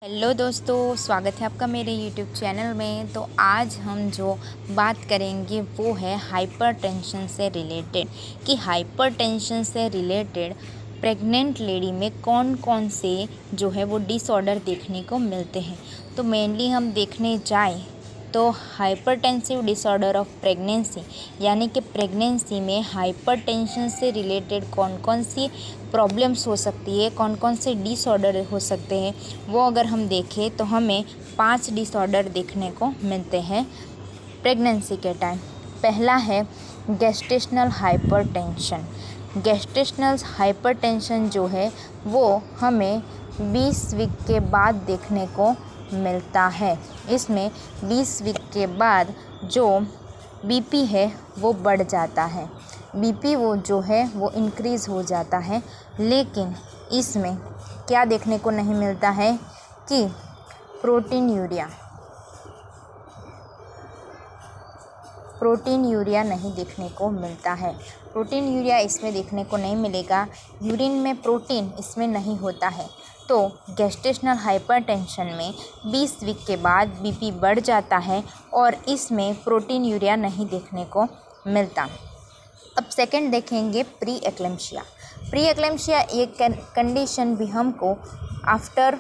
Hello दोस्तों, स्वागत है आपका मेरे यूट्यूब चैनल में। तो आज हम जो बात करेंगे वो है हाइपरटेंशन से रिलेटेड कि हाइपरटेंशन से रिलेटेड प्रेग्नेंट लेडी में कौन कौन से जो है वो डिसऑर्डर देखने को मिलते हैं। तो मेनली हम देखने जाएं तो हाइपरटेंसिव डिसऑर्डर ऑफ प्रेगनेंसी यानी कि प्रेगनेंसी में हाइपरटेंशन से रिलेटेड कौन कौन सी प्रॉब्लम्स हो सकती है, कौन कौन से डिसऑर्डर हो सकते हैं, वो अगर हम देखें तो हमें 5 डिसऑर्डर देखने को मिलते हैं प्रेगनेंसी के टाइम। पहला है गेस्टेशनल हाइपरटेंशन। गेस्टेशनल हाइपरटेंशन जो है वो हमें 20 वीक के बाद देखने को मिलता है। इसमें 20 वीक के बाद जो बीपी है वो बढ़ जाता है, बीपी वो जो है वो इंक्रीज़ हो जाता है। लेकिन इसमें क्या देखने को नहीं मिलता है कि प्रोटीन यूरिया नहीं देखने को मिलता है। प्रोटीन यूरिया इसमें देखने को नहीं मिलेगा, यूरिन में प्रोटीन इसमें नहीं होता है। तो गेस्टेशनल हाइपरटेंशन में 20 वीक के बाद बीपी बढ़ जाता है और इसमें प्रोटीन यूरिया नहीं देखने को मिलता। अब सेकंड देखेंगे प्री एक्लेम्शिया। प्री एक्लेम्शिया एक कंडीशन भी हमको आफ्टर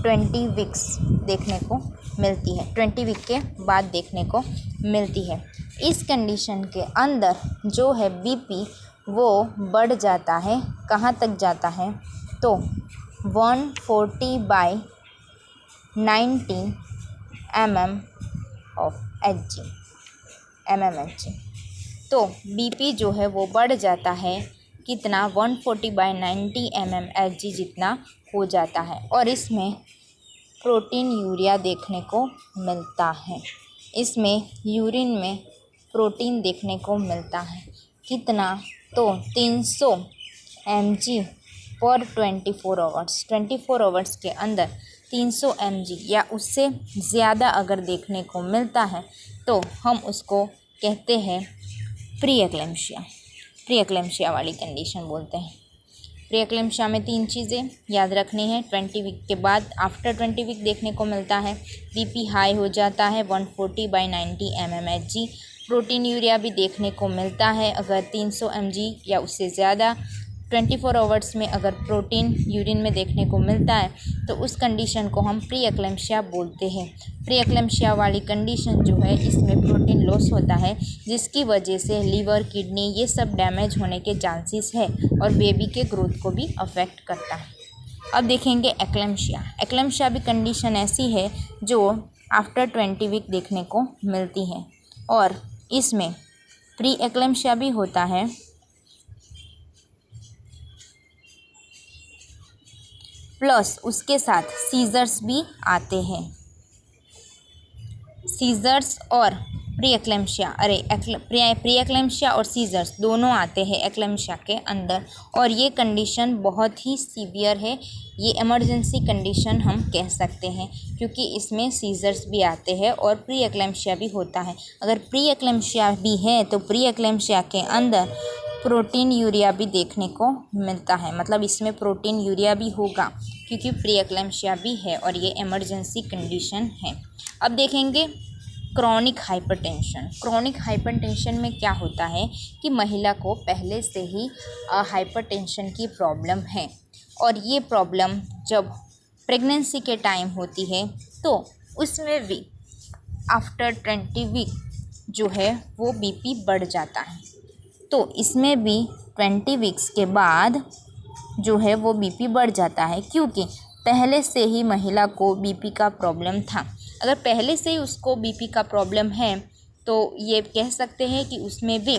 20 वीक्स देखने को मिलती है, 20 वीक के बाद देखने को मिलती है। इस कंडीशन के अंदर जो है बीपी वो बढ़ जाता है, कहाँ तक जाता है तो 140/90 mmHg। तो बीपी जो है वो बढ़ जाता है, कितना 140/90 mmHg जितना हो जाता है। और इसमें प्रोटीन यूरिया देखने को मिलता है, इसमें यूरिन में प्रोटीन देखने को मिलता है, कितना तो 300 mg पर 24 आवर्स। 24 आवर्स के अंदर 300 mg या उससे ज़्यादा अगर देखने को मिलता है तो हम उसको कहते हैं प्री एक्लेम्शिया वाली कंडीशन बोलते हैं। प्री एक्लेम्शिया में 3 चीज़ें याद रखनी है। 20 वीक के बाद आफ्टर 20 वीक देखने को मिलता है, बीपी हाई हो जाता है 140/90 mmHg। प्रोटीन यूरिया भी देखने को मिलता है अगर 300 mg या उससे ज़्यादा 24 आवर्स में अगर प्रोटीन यूरिन में देखने को मिलता है तो उस कंडीशन को हम प्री एक्लेम्शिया बोलते हैं। प्री एक्लेम्शिया वाली कंडीशन जो है इसमें प्रोटीन लॉस होता है, जिसकी वजह से लीवर, किडनी ये सब डैमेज होने के चांसेस है और बेबी के ग्रोथ को भी अफेक्ट करता है। अब देखेंगे एक्लेम्शिया। एक्लेम्शिया भी कंडीशन ऐसी है जो आफ्टर 20 वीक देखने को मिलती है और इसमें प्री एक्लेम्शिया भी होता है प्लस उसके साथ सीजर्स भी आते हैं। सीजर्स और प्री एक्लेम्शिया और सीजर्स दोनों आते हैं एक्लेम्शिया के अंदर और ये कंडीशन बहुत ही सीवियर है, ये इमरजेंसी कंडीशन हम कह सकते हैं क्योंकि इसमें सीजर्स भी आते हैं और प्री एक्लेम्शिया भी होता है। अगर प्री एक्लेम्शिया भी है तो प्री एक्लेम्शिया के अंदर प्रोटीन यूरिया भी देखने को मिलता है, मतलब इसमें प्रोटीन यूरिया भी होगा क्योंकि प्री एक्लेम्शिया भी है और ये इमरजेंसी कंडीशन है। अब देखेंगे क्रॉनिक हाइपरटेंशन। क्रॉनिक हाइपरटेंशन में क्या होता है कि महिला को पहले से ही हाइपरटेंशन की प्रॉब्लम है और ये प्रॉब्लम जब प्रेगनेंसी के टाइम होती है तो उसमें भी आफ्टर 20 वीक जो है वो बीपी बढ़ जाता है। तो इसमें भी 20 वीक्स के बाद जो है वो बीपी बढ़ जाता है क्योंकि पहले से ही महिला को बीपी का प्रॉब्लम था। अगर पहले से ही उसको बीपी का प्रॉब्लम है तो ये कह सकते हैं कि उसमें भी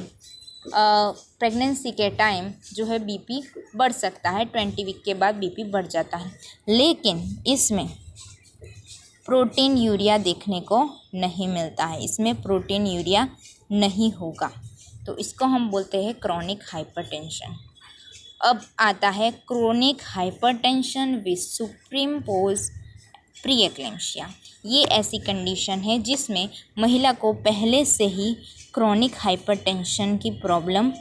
प्रेगनेंसी के टाइम जो है बीपी बढ़ सकता है, 20 वीक के बाद बीपी बढ़ जाता है। लेकिन इसमें प्रोटीन यूरिया देखने को नहीं मिलता है, इसमें प्रोटीन यूरिया नहीं होगा, तो इसको हम बोलते हैं क्रॉनिक हाइपरटेंशन। अब आता है chronic hypertension with superimpose pre eclampsia. ये ऐसी कंडीशन है जिसमें महिला को पहले से ही क्रोनिक हाइपरटेंशन की प्रॉब्लम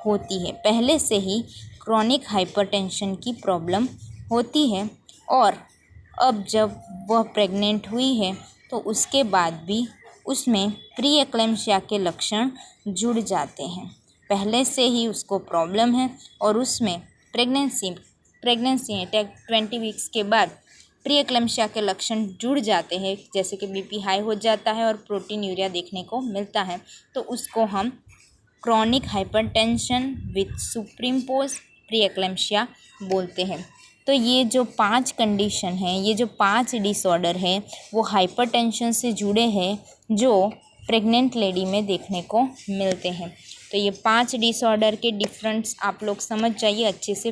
होती है, पहले से ही क्रोनिक हाइपरटेंशन की प्रॉब्लम होती है और अब जब वह प्रेग्नेंट हुई है तो उसके बाद भी उसमें प्री एक्लेम्शिया के लक्षण जुड़ जाते हैं। पहले से ही उसको प्रॉब्लम है और उसमें प्रेगनेंसी 20 वीक्स के बाद प्री एक्लेम्शिया के लक्षण जुड़ जाते हैं, जैसे कि बीपी हाई हो जाता है और प्रोटीन यूरिया देखने को मिलता है, तो उसको हम chronic hypertension with superimpose pre eclampsia बोलते हैं। तो ये जो 5 कंडीशन हैं, ये जो 5 डिसऑर्डर हैं, वो हाइपरटेंशन से जुड़े हैं जो प्रेग्नेंट लेडी में देखने को मिलते हैं। तो ये 5 डिसऑर्डर के डिफरेंस आप लोग समझ जाइए अच्छे से।